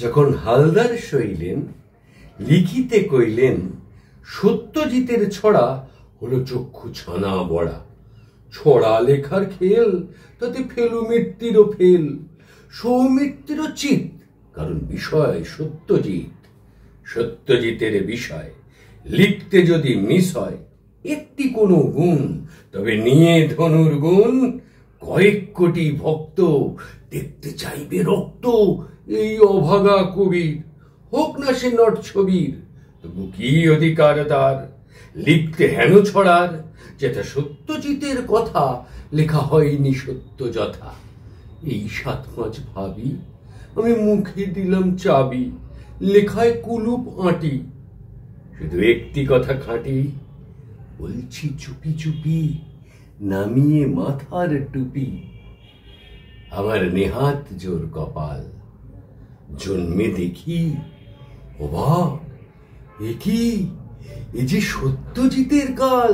যখন হালদার শৈলেন লিখিতে কইলেন সত্যজিতের ছড়া হলো চক্ষু ছানা বড়া। ছড়া লেখার খেল, তাতে ফেলু মিত্তিরও ফেল, সৌমিত্তিরও চিত, কারণ বিষয় সত্যজিৎ। সত্যজিতের বিষয় লিখতে যদি মিস হয় একটি কোনো গুণ, তবে নিয়ে ধনুর গুণ কয়েক কোটি ভক্ত দেখতে চাইবে রক্ত এই অভাগা কবির। হোক না সে নট ছবির, তবু কি অধিকার তার লিখতে হেন ছড়ার, যেটা সত্যজিতের কথা লেখা হয়নি সত্য যথা। এই 7 মাস ভাবি আমি মুখে দিলাম চাবি, লেখায় কুলুপ আঁটি। শুধু একটি কথা খাঁটি, বলছি চুপি চুপি নামিয়ে মাথার টুপি। আমার নেহাত জোর কপাল, জন্মে দেখি অবাক, এ কি, এ যে সত্যজিতের কাল।